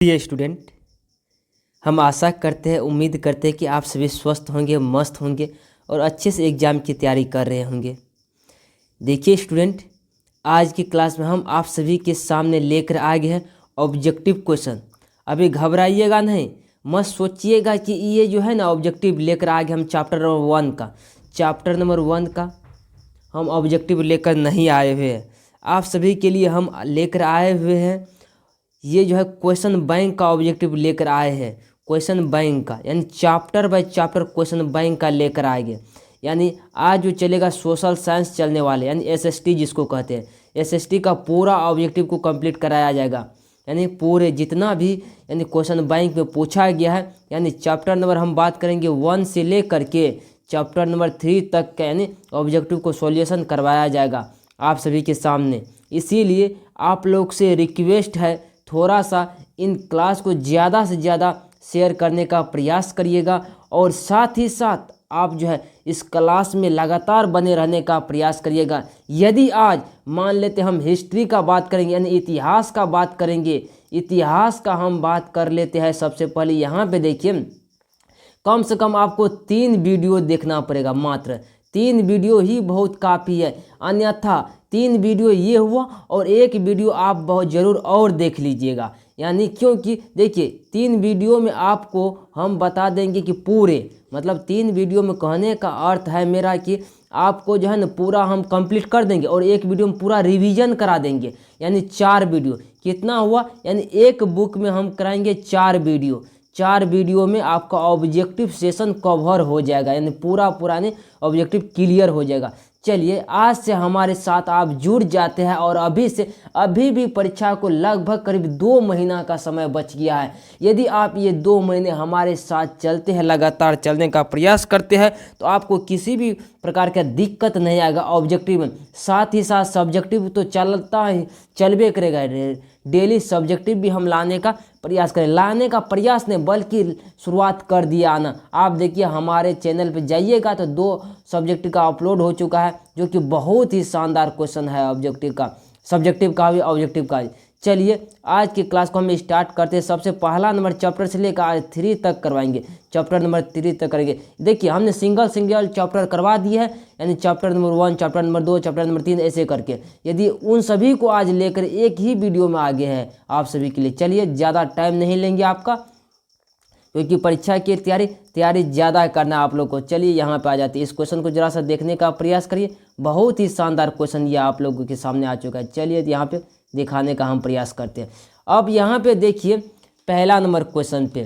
प्रिय स्टूडेंट, हम आशा करते हैं, उम्मीद करते हैं कि आप सभी स्वस्थ होंगे, मस्त होंगे और अच्छे से एग्ज़ाम की तैयारी कर रहे होंगे। देखिए स्टूडेंट, आज की क्लास में हम आप सभी के सामने लेकर आ गए हैं ऑब्जेक्टिव क्वेश्चन। अभी घबराइएगा नहीं, मत सोचिएगा कि ये जो है ना ऑब्जेक्टिव लेकर आ गए हम चैप्टर नंबर वन का हम ऑब्जेक्टिव लेकर नहीं आए हुए हैं। आप सभी के लिए हम लेकर आए हुए हैं ये जो है क्वेश्चन बैंक का ऑब्जेक्टिव लेकर आए हैं। क्वेश्चन बैंक का यानी chapter by chapter question bank का लेकर आएंगे। यानी आज जो चलेगा सोशल साइंस चलने वाले यानी एसएसटी जिसको कहते हैं, एसएसटी का पूरा ऑब्जेक्टिव को कंप्लीट कराया जाएगा। यानी पूरे जितना भी यानी क्वेश्चन बैंक में पूछा गया है, यानी चैप्टर नंबर हम बात करेंगे 1 से लेकर के चैप्टर नंबर 3 तक का यानी ऑब्जेक्टिव को सॉल्यूशन करवाया जाएगा आप सभी के सामने। इसीलिए आप लोग से रिक्वेस्ट है, थोड़ा सा इन क्लास को ज़्यादा से ज़्यादा शेयर करने का प्रयास करिएगा और साथ ही साथ आप जो है इस क्लास में लगातार बने रहने का प्रयास करिएगा। यदि आज मान लेते हम हिस्ट्री का बात करेंगे यानी इतिहास का बात करेंगे, इतिहास का हम बात कर लेते हैं। सबसे पहले यहाँ पे देखिए, कम से कम आपको 3 वीडियो देखना पड़ेगा, मात्र 3 वीडियो ही बहुत काफ़ी है। अन्यथा 3 वीडियो ये हुआ और एक वीडियो आप बहुत ज़रूर और देख लीजिएगा। यानी क्योंकि देखिए 3 वीडियो में आपको हम बता देंगे कि पूरे मतलब 3 वीडियो में कहने का अर्थ है मेरा कि आपको जो है ना पूरा हम कंप्लीट कर देंगे और एक वीडियो में पूरा रिवीजन करा देंगे। यानी 4 वीडियो कितना हुआ, यानी एक बुक में हम कराएंगे 4 वीडियो। 4 वीडियो में आपका ऑब्जेक्टिव सेशन कवर हो जाएगा, यानी पूरा नहीं ऑब्जेक्टिव क्लियर हो जाएगा। चलिए आज से हमारे साथ आप जुड़ जाते हैं और अभी भी परीक्षा को लगभग करीब 2 महीना का समय बच गया है। यदि आप ये 2 महीने हमारे साथ चलते हैं, लगातार चलने का प्रयास करते हैं, तो आपको किसी भी प्रकार का दिक्कत नहीं आएगा ऑब्जेक्टिव में। साथ ही साथ सब्जेक्टिव तो चलबे करेगा, डेली सब्जेक्टिव भी हम लाने का प्रयास करें। लाने का प्रयास नहीं बल्कि शुरुआत कर दिया आना। आप देखिए हमारे चैनल पे जाइएगा तो 2 सब्जेक्टिव का अपलोड हो चुका है, जो कि बहुत ही शानदार क्वेश्चन है ऑब्जेक्टिव का, सब्जेक्टिव का भी ऑब्जेक्टिव का। चलिए आज की क्लास को हम स्टार्ट करते हैं। सबसे पहला नंबर चैप्टर से लेकर आज 3 तक करवाएंगे, चैप्टर नंबर 3 तक करेंगे। देखिए हमने सिंगल चैप्टर करवा दिए है, यानी chapter number 1, chapter number 2, chapter number 3 ऐसे करके। यदि उन सभी को आज लेकर एक ही वीडियो में आगे हैं आप सभी के लिए। चलिए ज़्यादा टाइम नहीं लेंगे आपका, क्योंकि परीक्षा की तैयारी ज़्यादा करना है आप लोग को। चलिए यहाँ पे आ जाते हैं, इस क्वेश्चन को जरा सा देखने का प्रयास करिए। बहुत ही शानदार क्वेश्चन ये आप लोगों के सामने आ चुका है। चलिए यहाँ पे दिखाने का हम प्रयास करते हैं। अब यहाँ पे देखिए पहला नंबर क्वेश्चन पे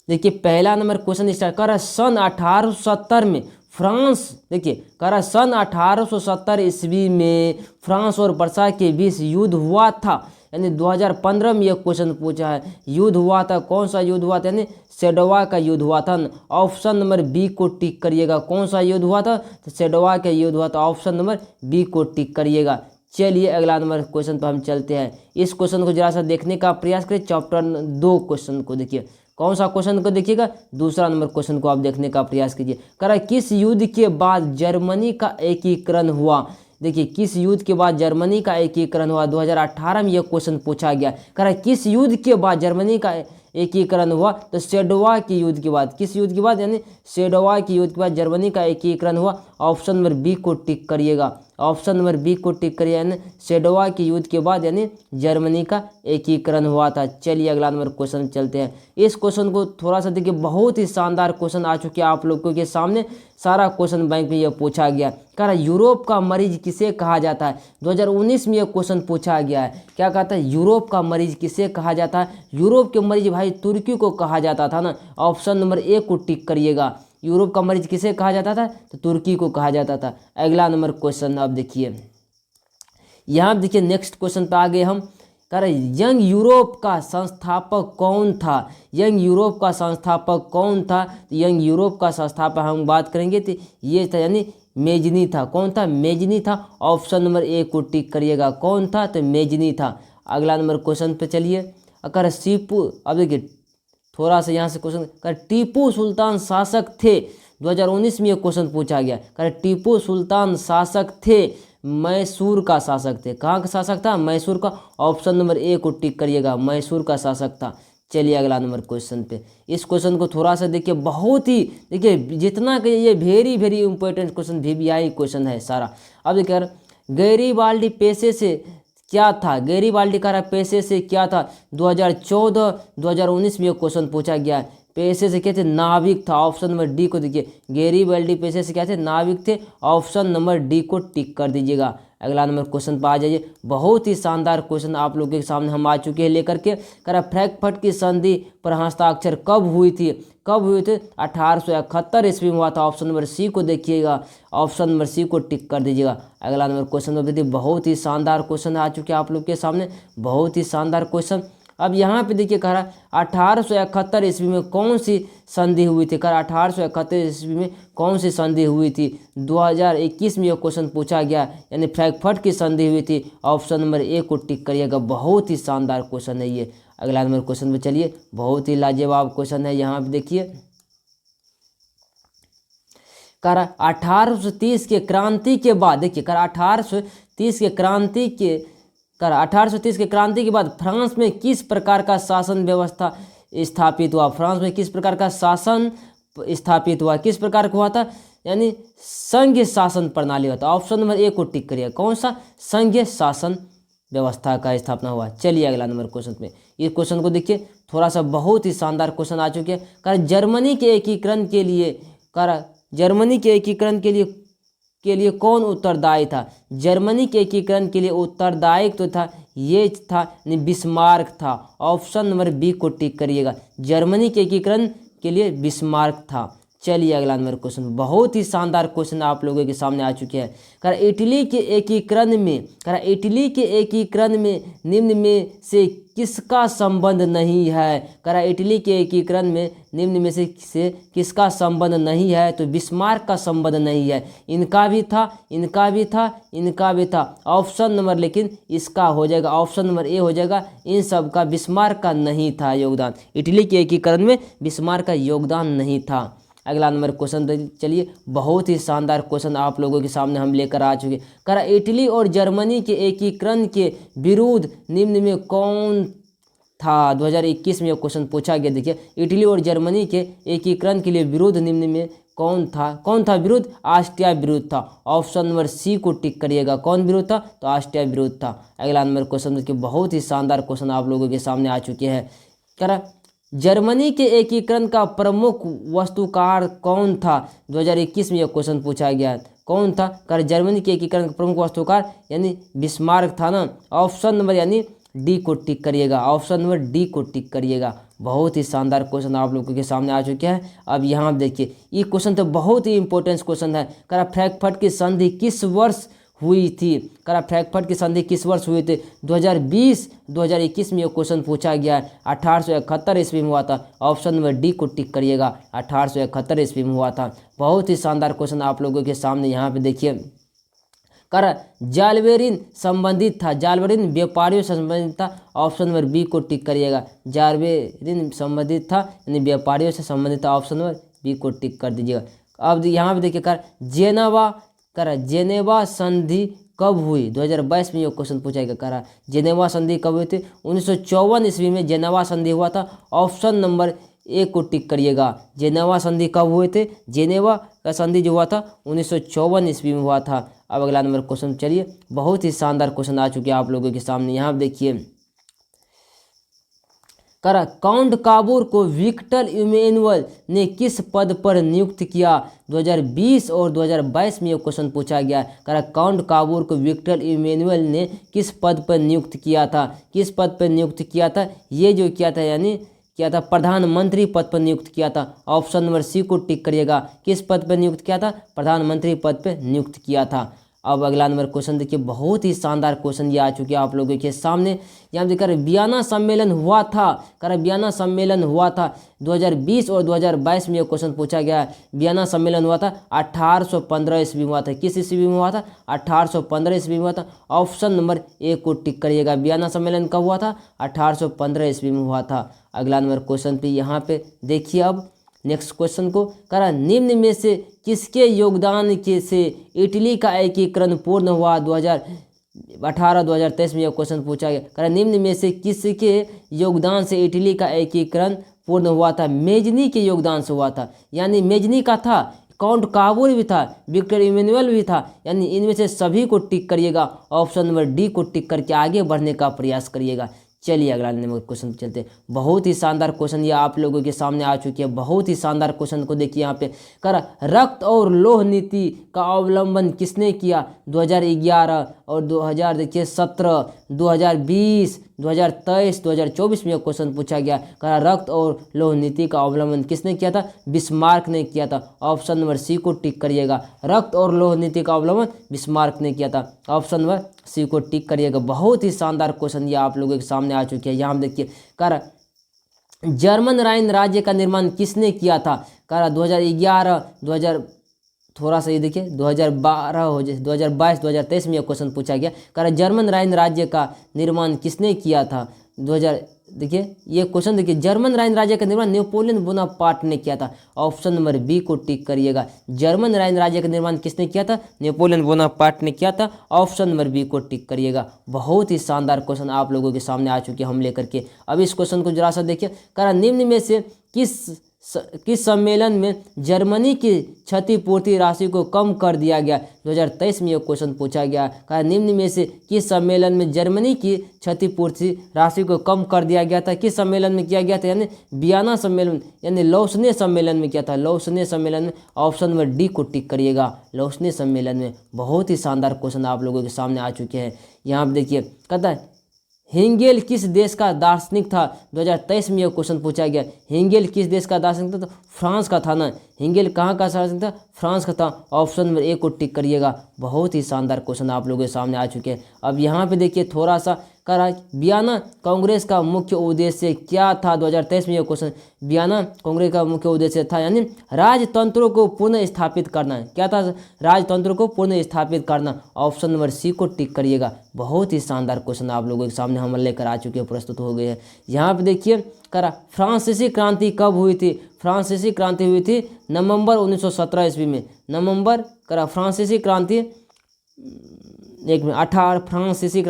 देखिए, पहला नंबर क्वेश्चन स्टार्ट कर रहा है। सन 1870 में फ्रांस, देखिए कह रहा है सन 1870 ईस्वी में फ्रांस और वर्षा के बीच युद्ध हुआ था। यानी 2015 में यह क्वेश्चन पूछा है, युद्ध हुआ था। कौन सा युद्ध हुआ था? यानी सेडोवा का युद्ध हुआ था। ऑप्शन नंबर बी को टिक करिएगा। कौन सा युद्ध हुआ था? तो सेडोवा का युद्ध हुआ था। ऑप्शन नंबर बी को टिक करिएगा। चलिए अगला नंबर क्वेश्चन पर हम चलते हैं। इस क्वेश्चन को जरा सा देखने का प्रयास करें। चैप्टर 2 क्वेश्चन को देखिए, कौन सा क्वेश्चन को देखिएगा, दूसरा नंबर क्वेश्चन को आप देखने का प्रयास कीजिए। कह रहा है किस युद्ध के बाद जर्मनी का एकीकरण हुआ? देखिए किस युद्ध के बाद जर्मनी का एकीकरण हुआ? 2018 में यह क्वेश्चन पूछा गया। कह रहा है किस युद्ध के बाद जर्मनी का एकीकरण हुआ? तो सेडोवा के युद्ध के बाद। किस युद्ध के बाद? यानी सेडोवा के युद्ध के बाद जर्मनी का एकीकरण हुआ। ऑप्शन नंबर बी को टिक करिएगा। ऑप्शन नंबर बी को टिक करिए, यानी सेडोवा के युद्ध के बाद यानी जर्मनी का एकीकरण हुआ था। चलिए अगला नंबर क्वेश्चन चलते हैं। इस क्वेश्चन को थोड़ा सा देखिए, बहुत ही शानदार क्वेश्चन आ चुके हैं आप लोगों के सामने। सारा क्वेश्चन बैंक में यह पूछा गया। कह रहा है यूरोप का मरीज किसे कहा जाता है? 2019 में यह क्वेश्चन पूछा गया है। क्या कहता है? यूरोप का मरीज किसे कहा जाता है? यूरोप के मरीज भाई तुर्की को कहा जाता था ना। ऑप्शन नंबर ए को टिक करिएगा। यूरोप का मरीज किसे कहा जाता था? तो तुर्की को कहा जाता था। अगला नंबर क्वेश्चन अब देखिए, यहाँ देखिए नेक्स्ट क्वेश्चन पे आ गए हम। कह रहे यंग यूरोप का संस्थापक कौन था? यंग यूरोप का संस्थापक कौन था? यंग यूरोप का संस्थापक हम बात करेंगे तो ये था, यानी मेजनी था। कौन था? मेजनी था। ऑप्शन नंबर ए को टिक करिएगा। कौन था? तो मेजनी था। अगला नंबर क्वेश्चन पे चलिए। अगर सीपू, अब देखिए थोड़ा सा यहाँ से क्वेश्चन कर, टीपू सुल्तान शासक थे। 2019 में ये क्वेश्चन पूछा गया। कर टीपू सुल्तान शासक थे मैसूर का शासक थे। कहाँ का शासक था? मैसूर का। ऑप्शन नंबर ए को टिक करिएगा, मैसूर का शासक था। चलिए अगला नंबर क्वेश्चन पे। इस क्वेश्चन को थोड़ा सा देखिए, बहुत ही देखिए जितना कि ये very very important question, VVI question है सारा। अब देखिए गैरीबाल्डी पेशे से क्या था? गैरीबाल्डी का पेशे से क्या था? 2014-2019 में ये क्वेश्चन पूछा गया है। पेशे से क्या थे? नाविक था। ऑप्शन नंबर डी को देखिए, गैरीबाल्डी पेशे से क्या थे? नाविक थे। ऑप्शन नंबर डी को टिक कर दीजिएगा। अगला नंबर क्वेश्चन पर आ जाइए। बहुत ही शानदार क्वेश्चन आप लोगों के सामने हम आ चुके हैं लेकर के। कह रहा फ्रैंकफर्ट की संधि पर हस्ताक्षर कब हुई थी? कब हुए थे? 1871 ईस्वी में हुआ था। ऑप्शन नंबर सी को देखिएगा, ऑप्शन नंबर सी को टिक कर दीजिएगा। अगला नंबर क्वेश्चन में देखिए, बहुत ही शानदार क्वेश्चन आ चुके हैं आप लोग के सामने, बहुत ही शानदार क्वेश्चन। अब यहाँ पे देखिए कह रहा 1871 ईस्वी में कौन सी संधि हुई थी? कह रहा 1871 ईस्वी में कौन सी संधि हुई थी? 2021 में यह क्वेश्चन पूछा गया, यानी फ्रैंकफर्ट की संधि हुई थी। ऑप्शन नंबर ए को टिक करिएगा, बहुत ही शानदार क्वेश्चन है ये। अगला नंबर क्वेश्चन पे चलिए, बहुत ही लाजवाब क्वेश्चन है। यहाँ पे देखिए कह रहा 1830 के क्रांति के बाद, देखिए कह रहा 1830 के क्रांति के 1830 के क्रांति के बाद फ्रांस में किस प्रकार का शासन व्यवस्था स्थापित हुआ? फ्रांस में किस प्रकार का शासन स्थापित हुआ? किस प्रकार का हुआ था? यानी संघीय शासन प्रणाली होता। ऑप्शन नंबर ए को टिक करिए, कौन सा? संघीय शासन व्यवस्था का स्थापना हुआ। चलिए अगला नंबर क्वेश्चन पे। इस क्वेश्चन को देखिए, थोड़ा सा बहुत ही शानदार क्वेश्चन आ चुके हैं। कर जर्मनी के एकीकरण के लिए, कर जर्मनी के एकीकरण के लिए कौन उत्तरदायी था? जर्मनी के एकीकरण के लिए उत्तरदायी तो था, ये था बिस्मार्क था। ऑप्शन नंबर बी को टिक करिएगा, जर्मनी के एकीकरण के लिए बिस्मार्क था। चलिए अगला नंबर क्वेश्चन, बहुत ही शानदार क्वेश्चन आप लोगों के सामने आ चुके हैं। कह इटली के एकीकरण में, इटली के एकीकरण में निम्न में से किसका संबंध नहीं है? कह इटली के एकीकरण में निम्न में से किसका संबंध नहीं है? तो बिस्मार्क का संबंध नहीं है। इनका भी था, इनका भी था, इनका भी था। ऑप्शन नंबर लेकिन इसका हो जाएगा, ऑप्शन नंबर ए हो जाएगा। इन सब का बिस्मार्क का नहीं था योगदान, इटली के एकीकरण में बिस्मार्क का योगदान नहीं था। अगला नंबर क्वेश्चन चलिए, बहुत ही शानदार क्वेश्चन आप लोगों के सामने हम लेकर आ चुके। कह रहा इटली और जर्मनी के एकीकरण के विरुद्ध निम्न में कौन था? 2021 में यह क्वेश्चन पूछा गया। देखिए इटली और जर्मनी के एकीकरण के लिए विरोध निम्न में कौन था? कौन था विरोध? ऑस्ट्रिया विरोध था। ऑप्शन नंबर सी को टिक करिएगा, कौन विरोध था? तो ऑस्ट्रिया विरोध था। अगला नंबर क्वेश्चन देखिए, बहुत ही शानदार क्वेश्चन आप लोगों के सामने आ चुके हैं। कह रहा जर्मनी के एकीकरण का प्रमुख वास्तुकार कौन था? 2021 में यह क्वेश्चन पूछा गया, कौन था? कर जर्मनी के एकीकरण का प्रमुख वास्तुकार यानी बिस्मार्क था ना। ऑप्शन नंबर यानी डी को टिक करिएगा, ऑप्शन नंबर डी को टिक करिएगा। बहुत ही शानदार क्वेश्चन आप लोगों के सामने आ चुके हैं। अब यहाँ देखिए, ये क्वेश्चन तो बहुत ही इंपॉर्टेंट क्वेश्चन है। करा फ्रैंकफर्ट की संधि किस वर्ष हुई थी? करा फ्रैंकफर्ट की संधि किस वर्ष हुई थी? 2020-2021 में ये क्वेश्चन पूछा गया है। 1871 ईस्वी में हुआ था। ऑप्शन नंबर डी को टिक करिएगा, 1871 ईस्वी में हुआ था। बहुत ही शानदार क्वेश्चन आप लोगों के सामने यहाँ पे देखिए। कर जालवेरिन संबंधित था, जालवेरिन व्यापारियों से संबंधित था। ऑप्शन नंबर बी को टिक करिएगा, जालवेरिन संबंधित था यानी व्यापारियों से संबंधित था। ऑप्शन नंबर बी को टिक कर दीजिएगा। अब यहाँ पे देखिए जेनेवा संधि कब हुई? 2022 में ये क्वेश्चन पूछा गया। करा जेनेवा संधि कब हुई थी? 1954 ईस्वी में जेनेवा संधि हुआ था। ऑप्शन नंबर ए को टिक करिएगा। जेनेवा संधि कब हुए थे? जेनेवा का संधि जो हुआ था 1954 ईस्वी में हुआ था। अब अगला नंबर क्वेश्चन चलिए, बहुत ही शानदार क्वेश्चन आ चुके हैं आप लोगों के सामने। यहाँ देखिए, करा काउंट काबूर को विक्टर इमैनुअल ने किस पद पर नियुक्त किया? 2020 और 2022 में ये क्वेश्चन पूछा गया। करा काउंट काबूर को विक्टर इमैनुअल ने किस पद पर नियुक्त किया था? किस पद पर नियुक्त किया था? ये जो किया था यानी क्या था? प्रधानमंत्री पद पर नियुक्त किया था। ऑप्शन नंबर सी को टिक करिएगा। किस पद पर नियुक्त किया था? प्रधानमंत्री पद पर नियुक्त किया था। अब अगला नंबर क्वेश्चन देखिए, बहुत ही शानदार क्वेश्चन ये आ चुके हैं आप लोगों के सामने। यहाँ देखिए वियना सम्मेलन हुआ था। वियना सम्मेलन हुआ था 2020 और 2022 में ये क्वेश्चन पूछा गया है। वियना सम्मेलन हुआ था 1815 ईस्वी में हुआ था। किस ईस्वी में हुआ था? 1815 ईस्वी में हुआ था। ऑप्शन नंबर ए को टिक करिएगा। वियना सम्मेलन कब हुआ था? 1815 ईस्वी में हुआ था। अगला नंबर क्वेश्चन पे यहाँ पे देखिए, अब नेक्स्ट क्वेश्चन को करा निम्न में से किसके योगदान के से इटली का एकीकरण पूर्ण हुआ? 2018-2023 में यह क्वेश्चन पूछा गया। कह रहा निम्न में से किसके योगदान से इटली का एकीकरण पूर्ण हुआ था? मेजनी के योगदान से हुआ था, यानी मेजनी का था, काउंट काबुल भी था, विक्टर इमैनुअल भी था, यानी इनमें से सभी को टिक करिएगा। ऑप्शन नंबर डी को टिक करके आगे बढ़ने का प्रयास करिएगा। चलिए अगला नंबर क्वेश्चन चलते हैं। बहुत ही शानदार क्वेश्चन ये आप लोगों के सामने आ चुकी है। बहुत ही शानदार क्वेश्चन को देखिए यहाँ पे। कर रक्त और लौह नीति का अवलंबन किसने किया? 2011 और 2017, 2020, 2023, 2024 में यह क्वेश्चन पूछा गया। कहा रक्त और लौह नीति का अवलंबन किसने किया था? बिस्मार्क ने किया था। ऑप्शन नंबर सी को टिक करिएगा। रक्त और लौह नीति का अवलंबन बिस्मार्क ने किया था। ऑप्शन नंबर सी को टिक करिएगा। बहुत ही शानदार क्वेश्चन ये आप लोगों के सामने आ चुकी है। यहाँ देखिए कर जर्मन राइन राज्य का निर्माण किसने किया था? कह 2011, 2000 थोड़ा सा ये देखिए 2012 हो जाए 2022, 2023 में यह क्वेश्चन पूछा गया। कह जर्मन राइन राज्य का निर्माण किसने किया था? 2000 देखिए ये क्वेश्चन देखिए, जर्मन राइन राज्य का निर्माण नेपोलियन बोनापार्ट ने किया था। ऑप्शन नंबर बी को टिक करिएगा। जर्मन राइन राज्य का निर्माण किसने किया था? नेपोलियन बोनापार्ट ने किया था। ऑप्शन नंबर बी को टिक करिएगा। बहुत ही शानदार क्वेश्चन आप लोगों के सामने आ चुके हैं हम लेकर के। अब इस क्वेश्चन को जरा सा देखिए। कह निम्न में से किस सम्मेलन में जर्मनी की क्षतिपूर्ति राशि को कम कर दिया गया? 2023 में यह क्वेश्चन पूछा गया। कहा निम्न में से किस सम्मेलन में जर्मनी की क्षतिपूर्ति राशि को कम कर दिया गया था? किस सम्मेलन में किया गया था? यानी वियना सम्मेलन, यानी लौसने सम्मेलन में किया था। लौसने सम्मेलन में। ऑप्शन नंबर डी को टिक करिएगा। लौसने सम्मेलन में। बहुत ही शानदार क्वेश्चन आप लोगों के सामने आ चुके हैं। यहाँ पर देखिए कहता है हेगेल किस देश का दार्शनिक था? 2023 में यह क्वेश्चन पूछा गया। हेगेल किस देश का दार्शनिक था? तो फ्रांस का था ना। हेगेल कहाँ का दार्शनिक था? फ्रांस का था। ऑप्शन नंबर ए को टिक करिएगा। बहुत ही शानदार क्वेश्चन आप लोगों के सामने आ चुके हैं। अब यहाँ पे देखिए थोड़ा सा करा वियना कांग्रेस का मुख्य उद्देश्य क्या था? 2023 में यह क्वेश्चन। वियना कांग्रेस का मुख्य उद्देश्य था यानी राजतंत्रों को पुनः स्थापित करना। क्या था? राजतंत्रों को पुनः स्थापित करना। ऑप्शन नंबर सी को टिक करिएगा। बहुत ही शानदार क्वेश्चन आप लोगों के सामने हम लेकर आ चुके हैं, प्रस्तुत हो गए हैं। यहाँ पे देखिए करा फ्रांसीसी क्रांति कब हुई थी? फ्रांसीसी क्रांति हुई थी नवंबर 1917 ईस्वी में। नवंबर करा फ्रांसीसी क्रांति एक में 18 फ्रांसीसी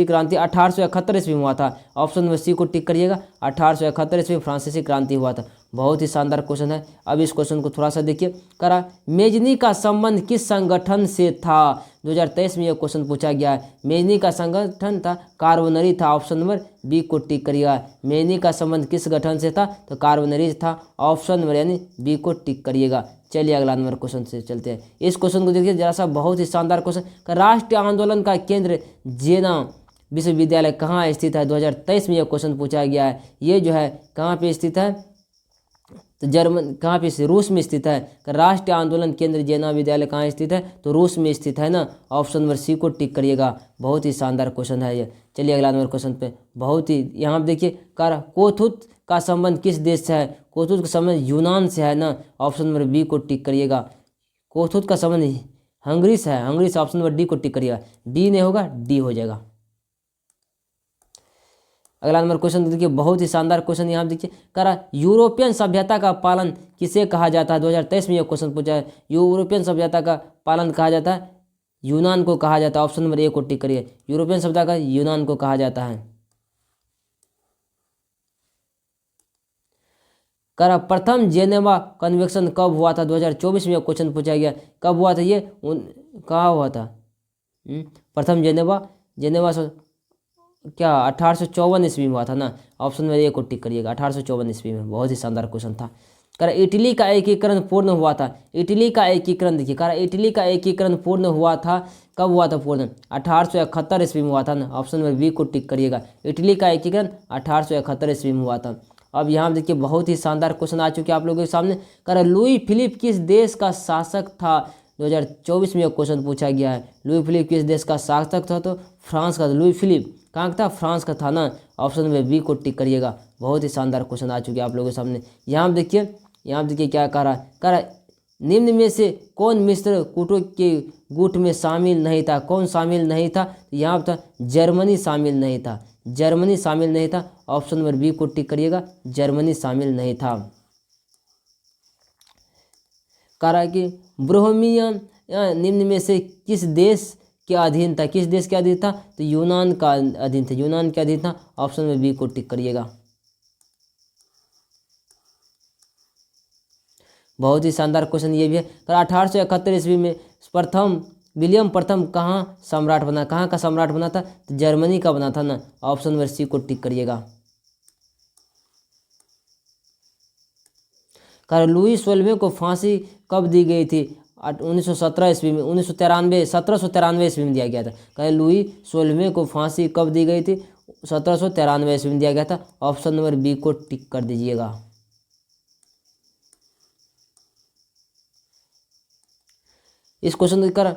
क्रांति 1871 ईस्वी में हुआ था। ऑप्शन नंबर सी को टिक करिएगा। 1871 ईस्वी में फ्रांसीसी क्रांति हुआ था। बहुत ही शानदार क्वेश्चन है। अब इस क्वेश्चन को थोड़ा सा देखिए। करा मेजनी का संबंध किस संगठन से था? 2023 में यह क्वेश्चन पूछा गया है। मेजनी का संगठन था कार्बोनरी था। ऑप्शन नंबर बी को टिक करिएगा। मेजनी का संबंध किस गठन से था? तो कार्बोनरी था। ऑप्शन नंबर यानी बी को टिक करिएगा। चलिए अगला नंबर क्वेश्चन से चलते हैं। इस क्वेश्चन को देखिए जरा सा, बहुत ही शानदार क्वेश्चन। राष्ट्रीय आंदोलन का केंद्र जेना विश्वविद्यालय कहाँ स्थित है? 2023 में यह क्वेश्चन पूछा गया है। ये जो है कहाँ पे स्थित है? तो जर्मन कहाँ पे? रूस में स्थित है। राष्ट्रीय आंदोलन केंद्र जेना विद्यालय कहाँ स्थित है? तो रूस में स्थित है ना। ऑप्शन नंबर सी को टिक करिएगा। बहुत ही शानदार क्वेश्चन है ये। चलिए अगला नंबर क्वेश्चन पे। बहुत ही यहाँ पे देखिए कर कोथुत का संबंध किस देश से है? कोथुत का संबंध यूनान से है ना। ऑप्शन नंबर बी को टिक करिएगा। कोथुत का संबंध हंगरी से है। हंगरी से। ऑप्शन नंबर डी को टिक करिएगा। डी नहीं होगा, डी हो जाएगा। अगला नंबर क्वेश्चन देखिए, बहुत ही शानदार क्वेश्चन यहाँ देखिए। करा यूरोपियन सभ्यता का पालन किसे कहा जाता है? 2023 में यह क्वेश्चन पूछा है। यूरोपियन सभ्यता का पालन कहा जाता है यूनान को कहा जाता है। ऑप्शन नंबर ए को टिक करिए। यूरोपियन सभ्यता का यूनान को कहा जाता है। करा प्रथम जेनेवा कन्वेंशन कब हुआ था? 2024 में यह क्वेश्चन पूछा गया। कब हुआ था ये? कहाँ हुआ था प्रथम जेनेवा क्या 1854 ईस्वी में हुआ था ना। ऑप्शन में ए को टिक करिएगा। 1854 ईस्वी में। बहुत ही शानदार क्वेश्चन था। कह रहा इटली का एकीकरण पूर्ण हुआ था। इटली का एकीकरण देखिए, कह रहा इटली का एकीकरण पूर्ण हुआ था। कब हुआ था पूर्ण? 1871 ईस्वी में हुआ था ना। ऑप्शन नंबर बी को टिक करिएगा। इटली का एकीकरण 1871 ईस्वी में हुआ था। अब यहाँ देखिए बहुत ही शानदार क्वेश्चन आ चुके हैं आप लोगों के सामने। कह रहा लुई फिलिप किस देश का शासक था? 2024 में यह क्वेश्चन पूछा गया है। लुई फिलिप किस देश का शासक था? तो फ्रांस का। लुई फिलिप कहाँ का था? फ्रांस का था ना। ऑप्शन नंबर बी को टिक करिएगा। बहुत ही शानदार क्वेश्चन आ चुके हैं आप लोगों के सामने। यहाँ देखिए क्या कह रहा है। कह रहा निम्न में से कौन मिस्र कूटों के गुट में शामिल नहीं था? कौन शामिल नहीं था? यहाँ था जर्मनी शामिल नहीं था। जर्मनी शामिल नहीं था। ऑप्शन नंबर बी को टिक करिएगा। जर्मनी शामिल नहीं था। कह रहा है कि ब्रोहमिया निम्न में से किस देश के अधीन था, किस देश के अधीन था, तो यूनान का अधीन था, यूनान के अधीन था। ऑप्शन में बी को टिक करिएगा। बहुत ही शानदार क्वेश्चन ये भी है। तो 1871 ईस्वी में विलियम प्रथम कहाँ सम्राट बना, कहाँ का सम्राट बना था, तो जर्मनी का बना था ना। ऑप्शन नंबर सी को टिक करिएगा। कर लुई 16वें को फांसी कब दी गई थी, 1917 ईस्वी में, 1793 ईस्वी में दिया गया था। कह लुई 16वें को फांसी कब दी गई थी, 1793 ईस्वी में दिया गया था। ऑप्शन नंबर बी को टिक कर दीजिएगा। इस क्वेश्चन कर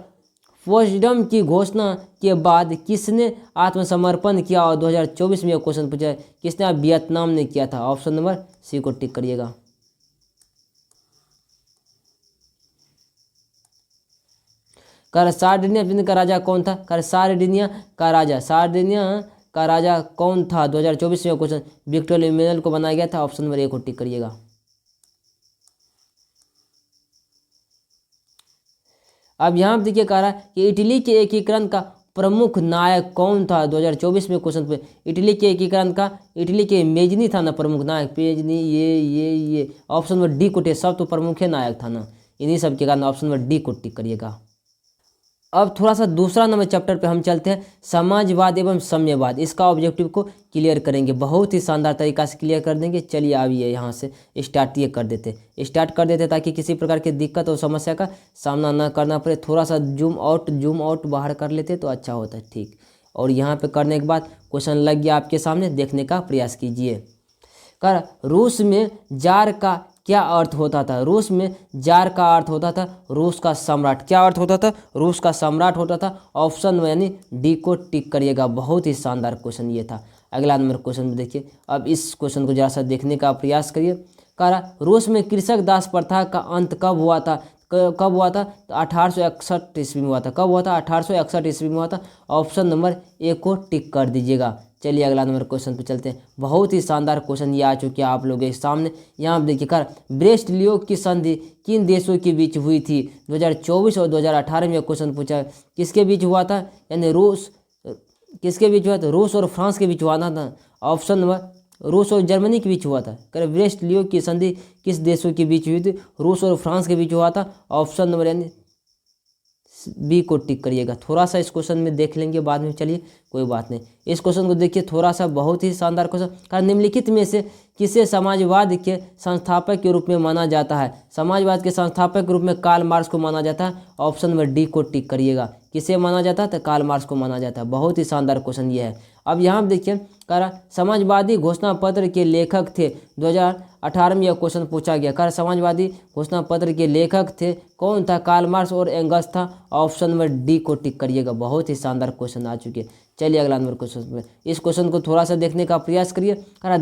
पोट्सडम की घोषणा के बाद किसने आत्मसमर्पण किया, और 2024 में यह क्वेश्चन पूछा है, किसने, वियतनाम ने किया था। ऑप्शन नंबर सी को टिक करिएगा। कर सार्डिनिया का राजा कौन था, कर सार्डिनिया का राजा कौन था, 2024 में क्वेश्चन विक्टर इमैनुअल को बनाया गया था। ऑप्शन नंबर ए को टिक करिएगा। अब यहाँ देखिए कह रहा है कि इटली के एकीकरण का प्रमुख नायक कौन था, 2024 में क्वेश्चन पे इटली के एकीकरण का, इटली के मेजनी था ना प्रमुख नायक, पेजनी ये ऑप्शन नंबर डी को टिक, सब तो प्रमुख नायक था ना, इन्हीं सब के कारण ऑप्शन नंबर डी को टिक करिएगा। अब थोड़ा सा दूसरा नंबर चैप्टर पे हम चलते हैं, समाजवाद एवं साम्यवाद। इसका ऑब्जेक्टिव को क्लियर करेंगे, बहुत ही शानदार तरीका से क्लियर कर देंगे। चलिए आइए यहाँ से स्टार्ट कर देते ताकि किसी प्रकार की दिक्कत और समस्या का सामना ना करना पड़े। थोड़ा सा जूम आउट बाहर कर लेते तो अच्छा होता है, ठीक। और यहाँ पे करने के बाद क्वेश्चन लग गया आपके सामने, देखने का प्रयास कीजिए। कर रूस में जार का क्या अर्थ होता था, रूस में जार का अर्थ होता था रूस का सम्राट। क्या अर्थ होता था, रूस का सम्राट होता था। ऑप्शन में यानी डी को टिक करिएगा। बहुत ही शानदार क्वेश्चन ये था। अगला नंबर क्वेश्चन देखिए, अब इस क्वेश्चन को जरा सा देखने का प्रयास करिए। कह रहा रूस में कृषक दास प्रथा का अंत कब हुआ था, कब हुआ था, तो 1861 ईस्वी में हुआ था। कब हुआ था, 1861 ईस्वी में हुआ था। ऑप्शन नंबर ए को टिक कर दीजिएगा। चलिए अगला नंबर क्वेश्चन पे चलते हैं। बहुत ही शानदार क्वेश्चन ये आ चुके हैं आप लोगों के सामने। यहाँ देखिए कर ब्रेस्ट लियो की संधि किन देशों के बीच हुई थी, 2024 और 2018 में क्वेश्चन पूछा है। किसके बीच हुआ था, यानी रूस किसके बीच हुआ था, रूस और फ्रांस के बीच हुआ था। ऑप्शन नंबर रूस और जर्मनी के बीच हुआ था। कर ब्रेस्ट लियो की संधि किस देशों के बीच हुई थी, रूस और फ्रांस के बीच हुआ था। ऑप्शन नंबर यानी बी को टिक करिएगा। थोड़ा सा इस क्वेश्चन में देख लेंगे बाद में, चलिए कोई बात नहीं। इस क्वेश्चन को देखिए थोड़ा सा, बहुत ही शानदार क्वेश्चन। कारण निम्नलिखित में से किसे समाजवाद के संस्थापक के रूप में माना जाता है, समाजवाद के संस्थापक के रूप में कार्ल मार्क्स को माना जाता है। ऑप्शन नंबर डी को टिक करिएगा। किसे माना जाता है, तो कार्ल मार्क्स को माना जाता है। बहुत ही शानदार क्वेश्चन ये है। अब यहाँ देखिए कह समाजवादी घोषणा पत्र के लेखक थे, 2018 में यह क्वेश्चन पूछा गया। कह समाजवादी घोषणा पत्र के लेखक थे, कौन था, कार्ल मार्क्स और एंगल्स था। ऑप्शन नंबर डी को टिक करिएगा। बहुत ही शानदार क्वेश्चन आ चुके हैं। चलिए अगला नंबर क्वेश्चन पे, इस क्वेश्चन को थोड़ा सा देखने का प्रयास करिए। कह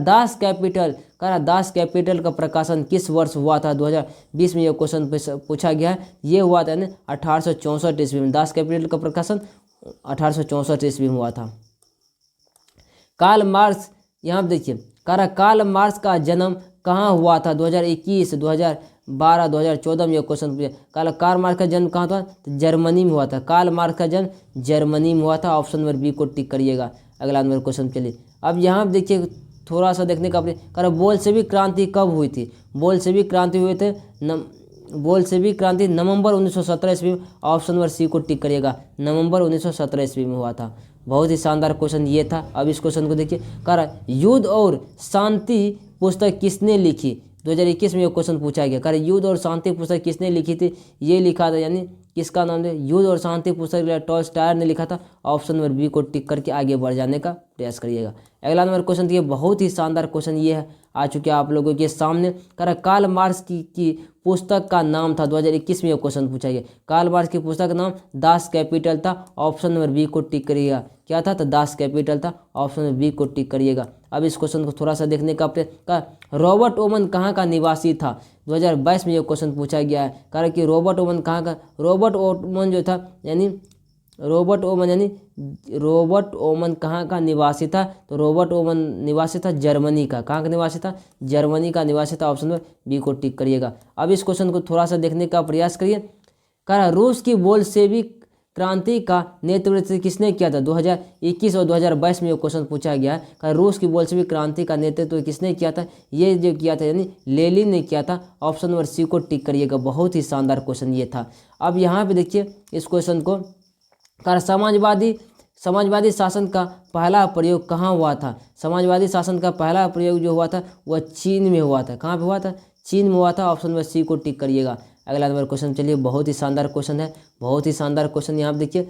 दास कैपिटल का प्रकाशन किस वर्ष हुआ था, 2020 में यह क्वेश्चन पूछा गया है। ये हुआ था ना 1864 ईस्वी में। दास कैपिटल का प्रकाशन 1864 ईस्वी में हुआ था। कार्ल मार्क्स, यहाँ देखिए कार्ल मार्क्स का जन्म कहाँ हुआ था, 2021, 2012, 2014 में यह क्वेश्चन पूछा। कार्ल मार्क्स का जन्म कहाँ था, तो जर्मनी में हुआ था। कार्ल मार्क्स का जन्म जर्मनी में हुआ था। ऑप्शन नंबर बी को टिक करिएगा। अगला नंबर क्वेश्चन चलिए। अब यहाँ देखिए थोड़ा सा देखने का अपने बोल्शेविक क्रांति कब हुई थी, बोल्शेविक क्रांति हुए थे बोल्शेविक क्रांति नवंबर 1917 ईस्वी में। ऑप्शन नंबर सी को टिक करिएगा। नवंबर 1917 ईस्वी में हुआ था। बहुत ही शानदार क्वेश्चन ये था। अब इस क्वेश्चन को देखिए, युद्ध और शांति पुस्तक किसने लिखी, 2021 में ये क्वेश्चन पूछा गया। युद्ध और शांति पुस्तक किसने लिखी थी, ये लिखा था, यानी किसका नाम है, युद्ध और शांति पुस्तक टॉल्स्टॉय ने लिखा था। ऑप्शन नंबर बी को टिक करके आगे बढ़ जाने का प्रयास करिएगा। अगला नंबर क्वेश्चन देखिए, बहुत ही शानदार क्वेश्चन ये है आ चुके हैं आप लोगों के सामने। कार्ल मार्क्स की पुस्तक का नाम था, 2021 में यह क्वेश्चन पूछा गया। कार्ल मार्क्स की पुस्तक का नाम दास कैपिटल था। ऑप्शन नंबर बी को टिक करिएगा। क्या था, तो दास कैपिटल था। ऑप्शन नंबर बी को टिक करिएगा। अब इस क्वेश्चन को थोड़ा सा देखने का रॉबर्ट ओवन कहाँ का निवासी था, 2022 में यह क्वेश्चन पूछा गया है। कारण कि रॉबर्ट ओवन कहाँ का, रॉबर्ट ओवन जो था यानी रॉबर्ट ओमन यानी रॉबर्ट ओमन कहाँ का निवासी था? तो रॉबर्ट ओमन निवासी था जर्मनी का। कहाँ का निवासी था? जर्मनी का निवासी था। ऑप्शन नंबर बी को टिक करिएगा। अब इस क्वेश्चन को थोड़ा सा देखने का प्रयास करिए। कह रूस की बोल्शेविक क्रांति का नेतृत्व किसने किया था? 2021 और 2022 में ये क्वेश्चन पूछा गया है। कह रूस की बोल्शेविक क्रांति का नेतृत्व किसने किया था? ये जो किया था यानी लेनिन ने किया था। ऑप्शन नंबर सी को टिक करिएगा। बहुत ही शानदार क्वेश्चन ये था। अब यहाँ पे देखिए इस क्वेश्चन को, कह समाजवादी शासन का पहला प्रयोग कहाँ हुआ था? समाजवादी शासन का पहला प्रयोग जो हुआ था वह चीन में हुआ था। कहाँ पे हुआ था? चीन में हुआ था। ऑप्शन नंबर सी को टिक करिएगा। अगला नंबर क्वेश्चन चलिए, बहुत ही शानदार क्वेश्चन है, बहुत ही शानदार क्वेश्चन। यहाँ पे देखिए,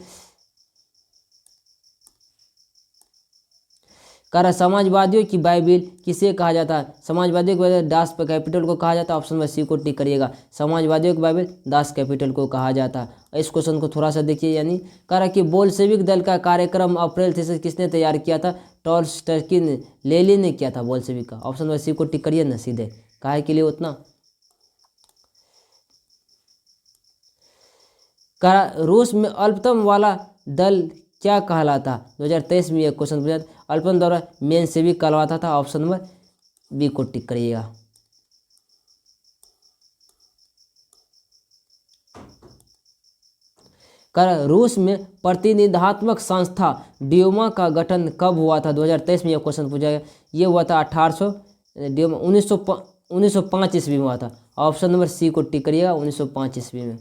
कह रहा समाजवादियों की बाइबिल किसे कहा जाता है? समाजवादियों की बाइबिल दास कैपिटल को कहा जाता है। ऑप्शन नंबर सी को टिक करिएगा। समाजवादियों की बाइबिल दास कैपिटल को कहा जाता है। इस क्वेश्चन को थोड़ा सा देखिए, यानी कह रहा कि बोल्शेविक दल का कार्यक्रम अप्रैल 30 किसने तैयार किया था? टॉल्स्टॉय ने, लेनिन ने किया था बोल्शेविक का। ऑप्शन नंबर सी को टिक करिए ना सीधे, काहे के लिए उतना। रूस में अल्पतम वाला दल क्या कहलाता? 2023 में एक क्वेश्चन पूछा था। अल्पतम दल मेंशेविक कहलाता था। ऑप्शन नंबर बी को टिक करिएगा। रूस में प्रतिनिधात्मक संस्था ड्यूमा का गठन कब हुआ था? 2023 में यह क्वेश्चन पूछा गया। ये हुआ था 1905 ईस्वी में हुआ था। ऑप्शन नंबर सी को टिक करिएगा, 1905 ईस्वी में।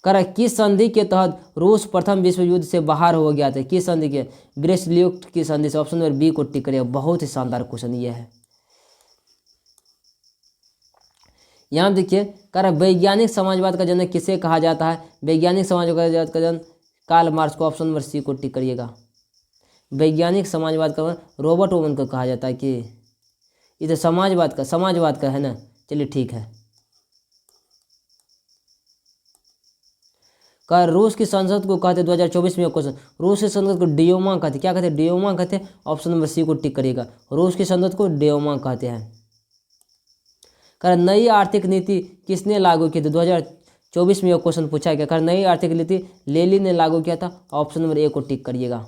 किस संधि के तहत रूस प्रथम विश्व युद्ध से बाहर हो गया था? किस संधि के? ब्रेस्ट-लिट की संधि से। ऑप्शन नंबर बी को टिक करिएगा। बहुत ही शानदार क्वेश्चन ये है। यहाँ देखिए, वैज्ञानिक समाजवाद का जनक किसे कहा जाता है? वैज्ञानिक समाजवाद का जनक कार्ल मार्क्स को। ऑप्शन नंबर सी को टिक करिएगा। वैज्ञानिक समाजवाद का रॉबर्ट ओमन को कहा जाता है कि इधर समाजवाद का है ना। चलिए ठीक है। रूस की संसद को कहते 2024 में क्वेश्चन, रूस की संसद को ड्यूमा कहते। क्या कहते? ड्यूमा कहते। ऑप्शन नंबर सी को टिक करिएगा। रूस की संसद को ड्यूमा कहते हैं। नई आर्थिक नीति किसने लागू की थी? 2024 में यह क्वेश्चन पूछा गया। नई आर्थिक नीति लेनिन ने लागू किया था। ऑप्शन नंबर ए को टिक करिएगा।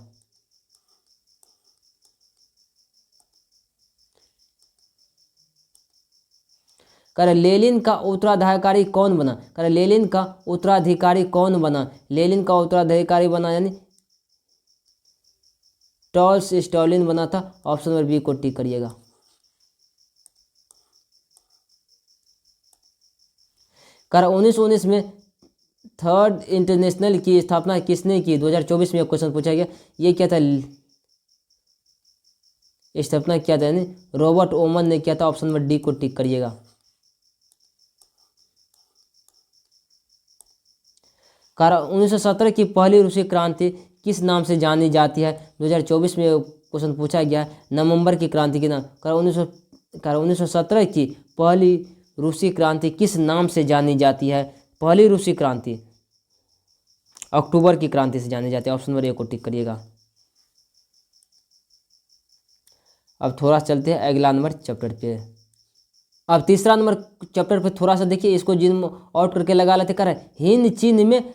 लेनिन का उत्तराधिकारी कौन बना? लेनिन का उत्तराधिकारी कौन बना? लेनिन का उत्तराधिकारी बना यानी टॉल्स्टॉय बना था। ऑप्शन नंबर बी को टिक करिएगा। कर 1919 में थर्ड इंटरनेशनल की स्थापना किसने की? 2024 में क्वेश्चन पूछा गया। ये क्या था? स्थापना किया था यानी रॉबर्ट ओमन ने किया था। ऑप्शन नंबर डी को टिक करिएगा। 1917 की पहली रूसी क्रांति किस नाम से जानी जाती है? 2024 में क्वेश्चन पूछा गया। नवंबर की क्रांति के नाम। 1917 की पहली रूसी क्रांति किस नाम से जानी जाती है? पहली रूसी क्रांति अक्टूबर की क्रांति से जानी जाती है। ऑप्शन नंबर ए को टिक करिएगा। अब थोड़ा चलते हैं अगला नंबर चैप्टर पे। अब तीसरा नंबर चैप्टर पे थोड़ा सा देखिए, इसको जिन आउट करके लगा लेते। हिंद चीन में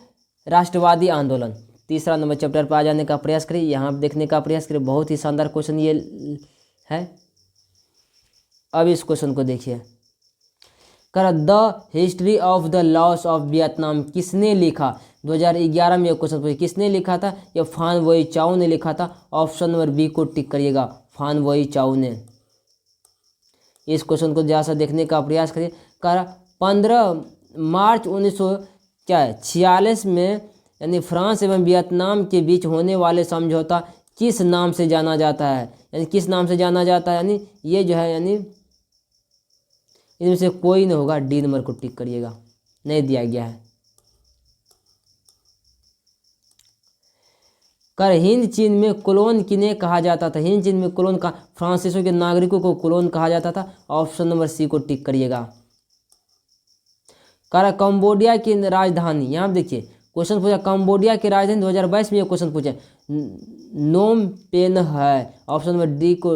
राष्ट्रवादी आंदोलन। तीसरा नंबर चैप्टर पर आ जाने का प्रयास करिए, यहाँ देखने का प्रयास करिए। बहुत ही शानदार क्वेश्चन ये है। अब इस क्वेश्चन को देखिए। The history of the loss of Vietnam किसने लिखा? 2011 में यह क्वेश्चन पूछा। किसने लिखा था? यह फान वोई चाओ ने लिखा था। ऑप्शन नंबर बी को टिक करिएगा। फान वोई चाओ ने। इस क्वेश्चन को जरा सा देखने का प्रयास करिए। 15 मार्च 1946 में यानी फ्रांस एवं वियतनाम के बीच होने वाले समझौता किस नाम से जाना जाता है? यानी किस नाम से जाना जाता है? यानी ये जो है यानी इनमें से कोई नहीं होगा। डी नंबर को टिक करिएगा, नहीं दिया गया है। हिंद चीन में कोलोन किन्हें कहा जाता था? हिंद चीन में कोलोन का फ्रांसीसियों के नागरिकों को कोलोन कहा जाता था। ऑप्शन नंबर सी को टिक करिएगा। कंबोडिया की राजधानी, यहाँ देखिए क्वेश्चन पूछा कंबोडिया की राजधानी 2022 में ये क्वेश्चन पूछा नोम पेन है। ऑप्शन नंबर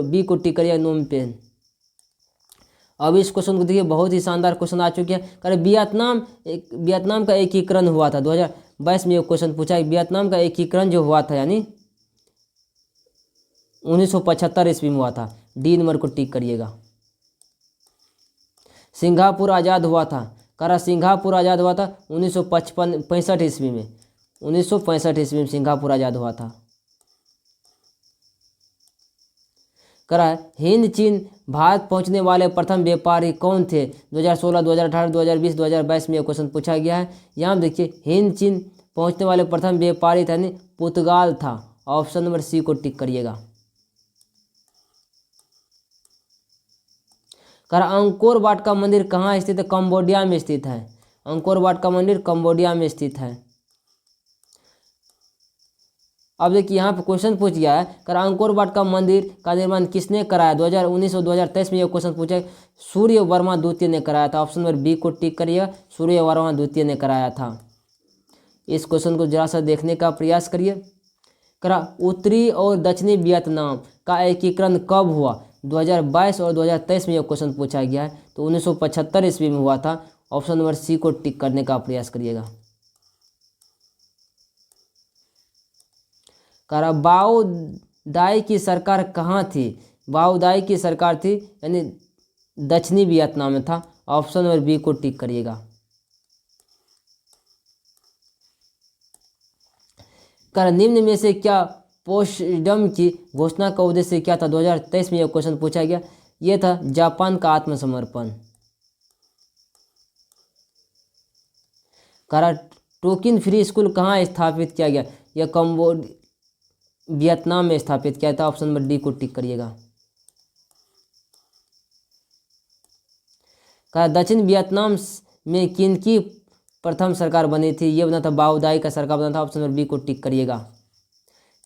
बी को टिक करिएगा, नोम पेन। अब इस क्वेश्चन को देखिए, बहुत ही शानदार क्वेश्चन आ चुके हैं। वियतनाम का एकीकरण हुआ था 2022 में ये क्वेश्चन पूछा है, वियतनाम का एकीकरण जो हुआ था यानी 1975 ईस्वी में हुआ था। डी नंबर को टिक करिएगा। सिंगापुर आज़ाद हुआ था, करा सिंगापुर आज़ाद हुआ था 1965 ईस्वी में। 1965 ईस्वी में सिंगापुर आज़ाद हुआ था। करा हिंद चीन भारत पहुंचने वाले प्रथम व्यापारी कौन थे? 2016, 2018, 2020, 2022 में यह क्वेश्चन पूछा गया है। यहाँ देखिए हिंद चीन पहुंचने वाले प्रथम व्यापारी था यानी पुर्तगाल था। ऑप्शन नंबर सी को टिक करिएगा। करा अंकोर वाट का मंदिर कहाँ स्थित है? कंबोडिया में स्थित है। अंकोर वाट का मंदिर कंबोडिया में स्थित है। अब देखिए यहाँ पे क्वेश्चन पूछ गया है, करा अंकोर वाट का मंदिर का निर्माण किसने कराया? 2019 और 2023 में यह क्वेश्चन पूछा है। सूर्य वर्मा द्वितीय ने कराया था। ऑप्शन नंबर बी को टिक करिएगा, सूर्य वर्मा द्वितीय ने कराया था। इस क्वेश्चन को जरा सा देखने का प्रयास करिए। करा उत्तरी और दक्षिणी वियतनाम का एकीकरण कब हुआ? 2022 और 2023 में यह क्वेश्चन पूछा गया है। तो 1975 ईस्वी में हुआ था। ऑप्शन नंबर सी को टिक करने का प्रयास करिएगा। करा बाओ दाई की सरकार कहाँ थी? बाओ दाई की सरकार थी यानी दक्षिणी वियतनाम में था। ऑप्शन नंबर बी को टिक करिएगा। कर निम्न में से क्या पोस्टडम की घोषणा का उद्देश्य क्या था? 2023 में यह क्वेश्चन पूछा गया। यह था जापान का आत्मसमर्पण। करा टोकिन फ्री स्कूल कहाँ स्थापित किया गया? यह वियतनाम में स्थापित किया था। ऑप्शन नंबर डी को टिक करिएगा। कहा दक्षिण वियतनाम में किनकी प्रथम सरकार बनी थी? ये बना था बाओ दाई का सरकार बना था। ऑप्शन नंबर बी को टिक करिएगा।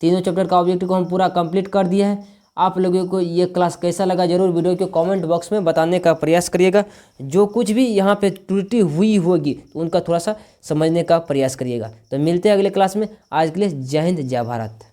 तीनों चैप्टर का ऑब्जेक्टिव को हम पूरा कंप्लीट कर दिया है। आप लोगों को ये क्लास कैसा लगा जरूर वीडियो के कमेंट बॉक्स में बताने का प्रयास करिएगा। जो कुछ भी यहाँ पे त्रुटि हुई होगी तो उनका थोड़ा सा समझने का प्रयास करिएगा। तो मिलते हैं अगले क्लास में। आज के लिए जय हिंद जय भारत।